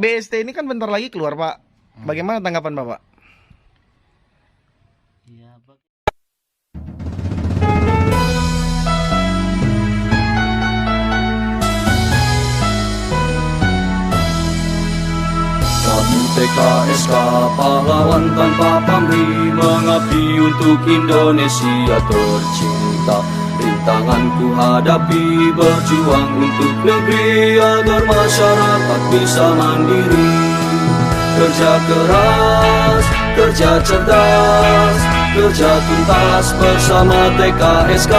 BST ini kan bentar lagi keluar, Pak. Bagaimana tanggapan Bapak? Ya, Kami PKSK pahlawan tanpa pamrih, mengabdi untuk Indonesia tercinta. Rintangan ku hadapi, berjuang untuk negeri agar masyarakat bisa mandiri. Kerja keras, kerja cerdas, kerja tuntas bersama TKSK.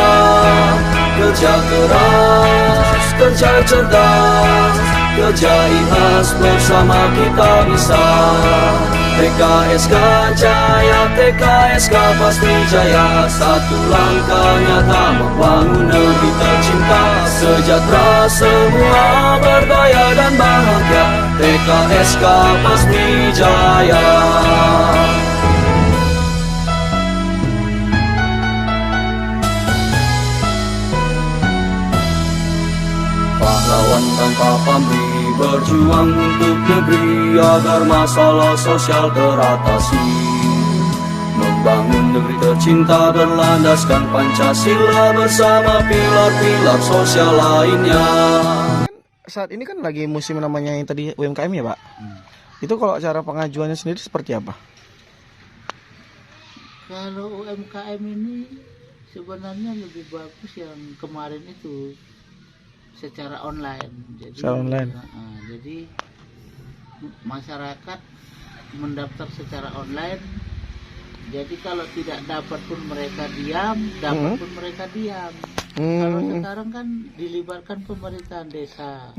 Kerja keras, kerja cerdas, kerja ikhlas bersama kita bisa. TKSK jaya, TKSK pasti jaya. Satu langkah nyata membangun negeri tercinta. Sejahtera semua berdaya dan bahagia. TKSK pasti jaya. Pahlawan tanpa pamrih, berjuang untuk negeri agar masalah sosial teratasi. Membangun negeri tercinta berlandaskan Pancasila bersama pilar-pilar sosial lainnya. Saat ini kan lagi musim namanya yang tadi UMKM ya, Pak. Itu kalau cara pengajuannya sendiri seperti apa? kalau UMKM ini sebenarnya lebih bagus yang kemarin itu secara online. Jadi, Secara online. Jadi masyarakat mendaftar secara online. Jadi kalau tidak dapat pun mereka diam, dapat pun mereka diam. Kalau sekarang kan dilibatkan pemerintahan desa.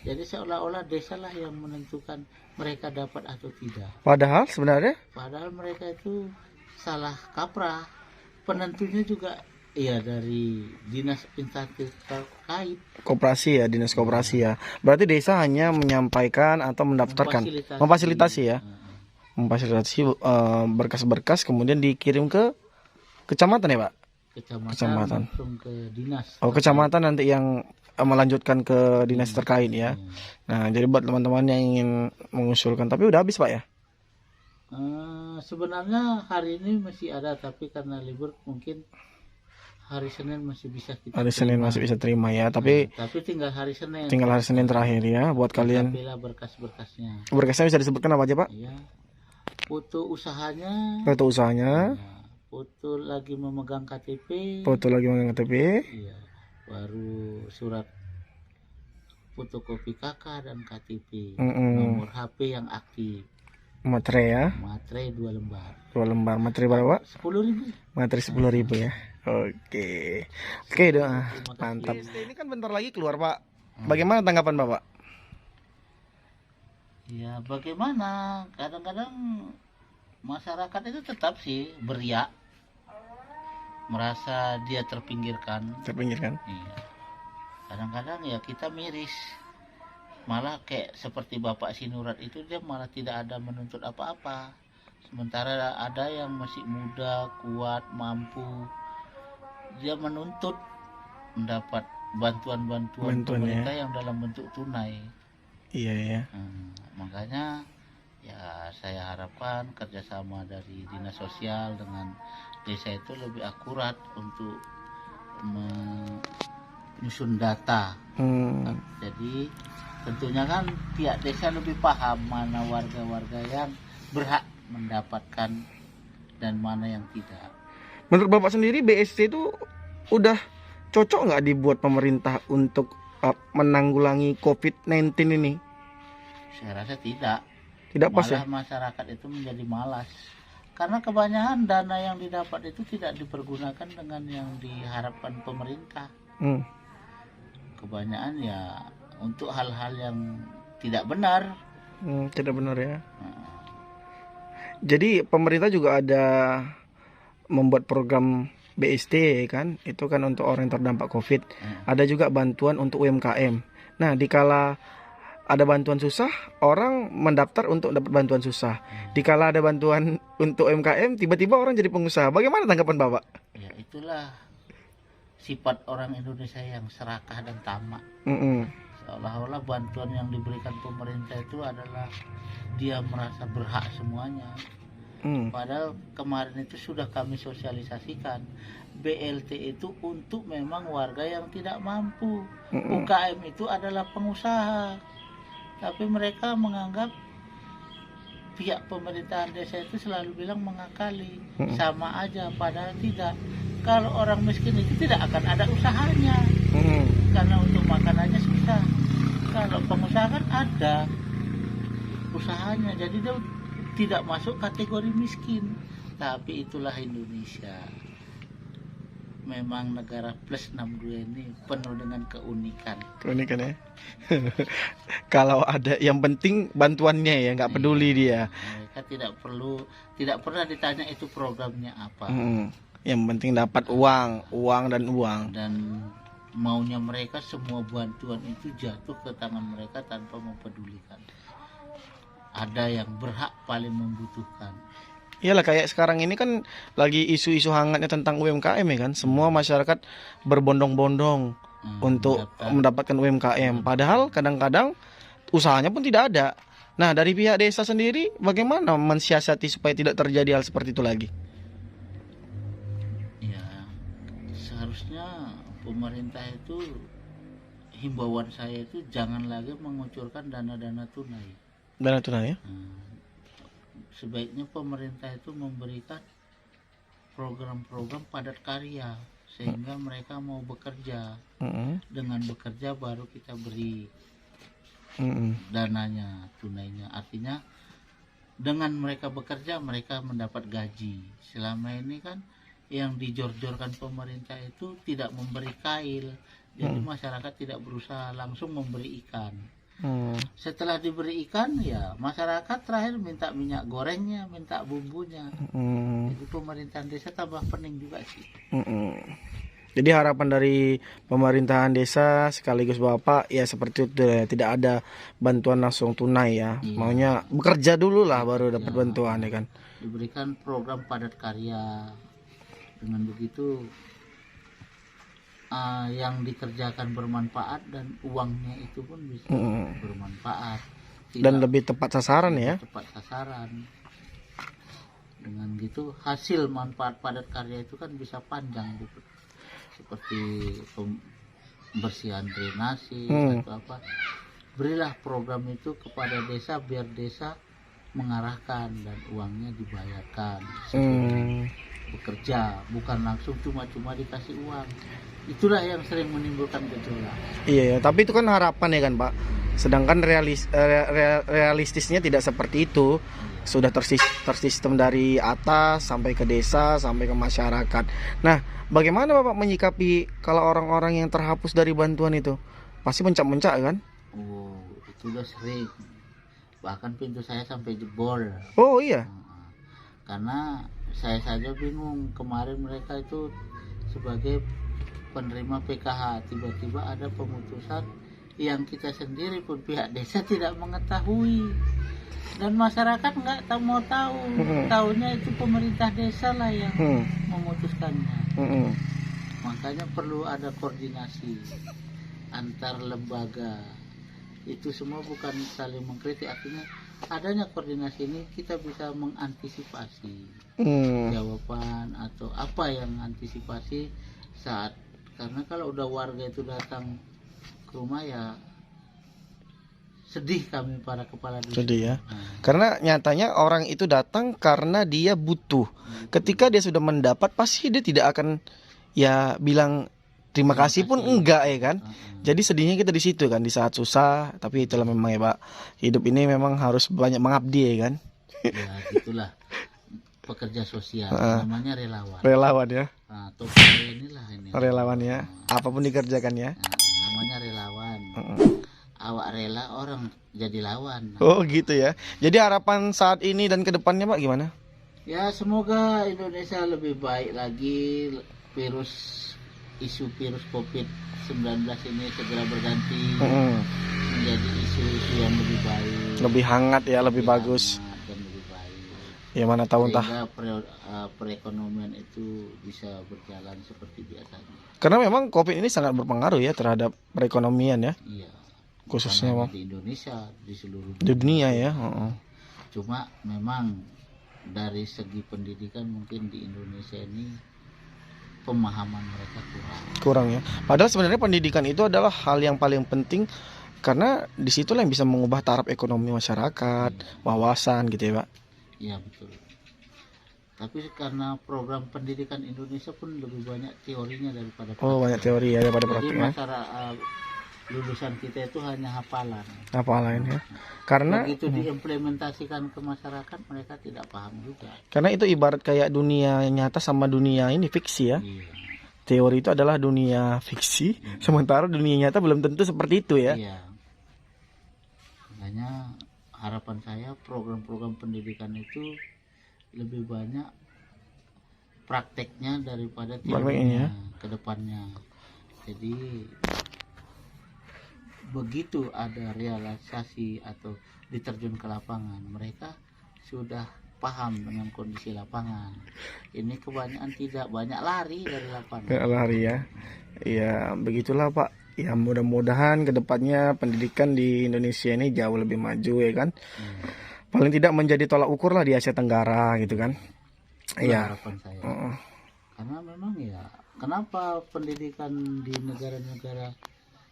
Jadi seolah-olah desa lah yang menentukan mereka dapat atau tidak. Padahal sebenarnya Padahal mereka itu salah kaprah. Penentunya juga dari dinas instansi terkait. koperasi ya, dinas koperasi ya. Berarti desa hanya menyampaikan atau mendaftarkan, memfasilitasi ya. Memfasilitasi berkas-berkas kemudian dikirim ke kecamatan ya, Pak? Kecamatan. Langsung ke dinas. Oh, kecamatan nanti yang melanjutkan ke dinas terkait ya. Nah, jadi buat teman-teman yang ingin mengusulkan, tapi udah habis, Pak ya? Sebenarnya hari ini masih ada, tapi karena libur mungkin hari Senin masih bisa kita Hari Senin terima. masih bisa terima ya, tapi Tapi tinggal hari Senin. tinggal hari Senin terakhir ya buat kalian. Bila berkas-berkasnya. Berkasnya bisa disebutkan apa aja, Pak? Ya. Foto usahanya. Foto usahanya, Foto lagi memegang KTP. foto lagi megang KTP, Iya. Baru surat fotokopi KK dan KTP. Nomor HP yang aktif. materai ya, Materai 2 lembar. 2 lembar. Materi berapa, Pak? 10.000. Materi 10.000 ya. Oke. Oke, doa. Mantap. Ini kan bentar lagi keluar, Pak. Bagaimana tanggapan Bapak? Ya bagaimana? Kadang-kadang masyarakat itu tetap sih beriak. Merasa dia terpinggirkan. Terpinggirkan. Iya. Kadang-kadang ya kita miris. Malah kayak seperti Bapak Sinurat itu, dia malah tidak ada menuntut apa-apa. Sementara ada yang masih muda, kuat, mampu. Dia menuntut mendapat bantuan-bantuan pemerintah yang dalam bentuk tunai. Iya ya. Makanya ya saya harapkan kerjasama dari dinas sosial dengan desa itu lebih akurat untuk menyusun data. Jadi tentunya kan tiap desa lebih paham mana warga-warga yang berhak mendapatkan dan mana yang tidak. Menurut Bapak sendiri BST itu udah cocok nggak dibuat pemerintah untuk menanggulangi COVID-19 ini? Saya rasa tidak. Tidak pas ya? Malah masyarakat itu menjadi malas. Karena kebanyakan dana yang didapat itu tidak dipergunakan dengan yang diharapkan pemerintah. Kebanyakan ya untuk hal-hal yang tidak benar. Tidak benar ya. Jadi pemerintah juga ada membuat program BST kan, itu kan untuk orang yang terdampak COVID. Ada juga bantuan untuk UMKM. Nah, dikala ada bantuan susah, orang mendaftar untuk dapat bantuan susah. Dikala ada bantuan untuk UMKM, tiba-tiba orang jadi pengusaha. Bagaimana tanggapan Bapak? Ya itulah sifat orang Indonesia yang serakah dan tamak. seolah-olah bantuan yang diberikan pemerintah itu adalah dia merasa berhak semuanya. Padahal kemarin itu sudah kami sosialisasikan, BLT itu untuk memang warga yang tidak mampu. UKM itu adalah pengusaha, tapi mereka menganggap pihak pemerintahan desa itu selalu bilang mengakali, sama aja, padahal tidak. Kalau orang miskin itu tidak akan ada usahanya, karena untuk makan aja susah. Kalau pengusaha kan ada usahanya, jadi dia tidak masuk kategori miskin. Tapi itulah Indonesia, memang negara plus 62 ini penuh dengan keunikan ya. Kalau ada, yang penting bantuannya ya, nggak peduli dia. Mereka tidak pernah ditanya itu programnya apa. Yang penting dapat uang dan uang. Dan maunya mereka semua bantuan itu jatuh ke tangan mereka tanpa mempedulikan ada yang berhak paling membutuhkan. Iyalah, kayak sekarang ini kan lagi isu-isu hangatnya tentang UMKM ya kan. Semua masyarakat berbondong-bondong untuk mendapatkan UMKM. Padahal kadang-kadang usahanya pun tidak ada. Nah, dari pihak desa sendiri bagaimana mensiasati supaya tidak terjadi hal seperti itu lagi? Ya, seharusnya pemerintah itu, himbauan saya itu jangan lagi mengucurkan dana-dana tunai. Dana tunai ya? Sebaiknya pemerintah itu memberikan program-program padat karya sehingga mereka mau bekerja. Dengan bekerja baru kita beri dananya, tunainya. Artinya dengan mereka bekerja mereka mendapat gaji. Selama ini kan yang dijor-jorkan pemerintah itu tidak memberi kail, jadi masyarakat tidak berusaha, langsung memberi ikan. Setelah diberi ikan, ya masyarakat terakhir minta minyak gorengnya, minta bumbunya. Jadi pemerintahan desa tambah pening juga sih. Jadi harapan dari pemerintahan desa sekaligus Bapak ya seperti itu ya, tidak ada bantuan langsung tunai ya. Maunya bekerja dulu lah baru dapat bantuan ya kan. Diberikan program padat karya. Dengan begitu yang dikerjakan bermanfaat dan uangnya itu pun bisa bermanfaat. Dan lebih tepat sasaran ya. Tepat sasaran. Dengan gitu hasil manfaat padat karya itu kan bisa panjang gitu. Seperti pembersihan drainase atau apa. Berilah program itu kepada desa biar desa mengarahkan dan uangnya dibayarkan. Bekerja, bukan langsung cuma-cuma dikasih uang. Itulah yang sering menimbulkan gejolak. Iya, tapi itu kan harapan ya kan Pak. Sedangkan realistisnya tidak seperti itu. Sudah tersistem dari atas sampai ke desa sampai ke masyarakat. Nah, bagaimana Bapak menyikapi kalau orang-orang yang terhapus dari bantuan itu? Pasti mencak-mencak kan? Oh, itu udah sering. Bahkan pintu saya sampai jebol. Oh iya. Karena saya saja bingung, kemarin mereka itu sebagai penerima PKH, tiba-tiba ada pemutusan yang kita sendiri pun pihak desa tidak mengetahui dan masyarakat nggak mau tahu, tahunya itu pemerintah desa lah yang memutuskannya. Makanya perlu ada koordinasi antar lembaga. Itu semua bukan saling mengkritik, artinya adanya koordinasi ini kita bisa mengantisipasi jawaban atau apa yang antisipasi saat, karena kalau udah warga itu datang ke rumah ya sedih kami para kepala dusun. Sedih ya. Karena nyatanya orang itu datang karena dia butuh. Ketika dia sudah mendapat pasti dia tidak akan ya bilang terima kasih pun enggak ya kan. Jadi sedihnya kita di situ kan, di saat susah. Tapi itulah memang ya Pak, hidup ini memang harus banyak mengabdi ya kan. Ya gitulah pekerja sosial, namanya relawan. Relawan ya. Atau inilah ini. Relawan ya. Apapun dikerjakan ya. Namanya relawan. Awak rela orang jadi lawan. Oh gitu ya. Jadi harapan saat ini dan kedepannya Pak gimana? Ya semoga Indonesia lebih baik lagi, isu virus COVID-19 ini segera berganti menjadi isu-isu yang lebih baik, lebih hangat ya, lebih bagus dan lebih baik. Ya mana tahu entah. Sehingga perekonomian itu bisa berjalan seperti biasanya. Karena memang COVID ini sangat berpengaruh ya terhadap perekonomian ya. Iya. khususnya Bukan Bang. hanya di Indonesia, di seluruh Di dunia ya. Heeh. Cuma memang dari segi pendidikan mungkin di Indonesia ini pemahaman mereka kurang. Kurang ya. Padahal sebenarnya pendidikan itu adalah hal yang paling penting karena disitulah yang bisa mengubah taraf ekonomi masyarakat, wawasan gitu ya Pak. Iya betul. Tapi karena program pendidikan Indonesia pun lebih banyak teorinya daripada Oh banyak teori ya daripada Jadi praktiknya. masyarakat lulusan kita itu hanya hafalan. Apa lain ya? Karena Begitu diimplementasikan ke masyarakat mereka tidak paham juga. karena itu ibarat kayak dunia nyata sama dunia ini fiksi ya. Iya. Teori itu adalah dunia fiksi, sementara dunia nyata belum tentu seperti itu ya. Iya. Makanya harapan saya program-program pendidikan itu lebih banyak prakteknya daripada Prakteknya, teorinya ya. ke depannya. Jadi begitu ada realisasi atau diterjun ke lapangan, mereka sudah paham dengan kondisi lapangan. Ini kebanyakan tidak, banyak lari dari lapangan. Kayak lari ya. Ya begitulah Pak. Ya mudah-mudahan kedepannya pendidikan di Indonesia ini jauh lebih maju ya kan. Paling tidak menjadi tolak ukur lah di Asia Tenggara gitu kan. Itu Iya. harapan saya. Heeh. Karena memang ya, kenapa pendidikan di negara-negara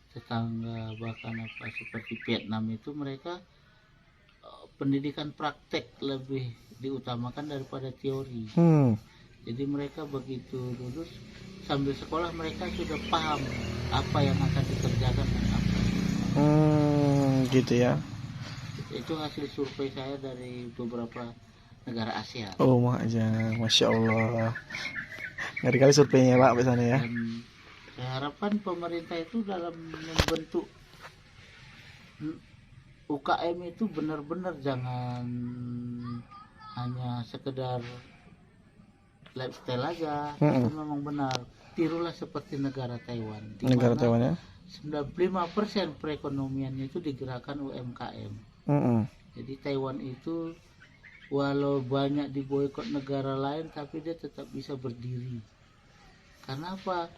tetangga bahkan apa seperti Vietnam itu mereka pendidikan praktek lebih diutamakan daripada teori. Jadi mereka begitu lulus sambil sekolah mereka sudah paham apa yang akan dikerjakan dan apa. Gitu ya. Itu hasil survei saya dari beberapa negara Asia. Oh Masya Allah. Ngeri kali surveinya Pak sana ya. Dan saya harapkan pemerintah itu dalam membentuk UKM itu benar-benar jangan hanya sekedar lifestyle aja. Itu memang benar. Tirulah seperti negara Taiwan. Negara Taiwan ya. 95% perekonomiannya itu digerakkan UMKM. Jadi Taiwan itu walau banyak diboikot negara lain tapi dia tetap bisa berdiri. Karena apa?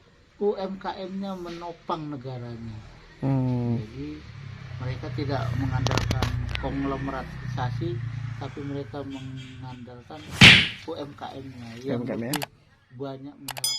UMKM-nya menopang negaranya. Jadi mereka tidak mengandalkan konglomeratisasi tapi mereka mengandalkan UMKM-nya yang UMKM ya. lebih banyak menyerap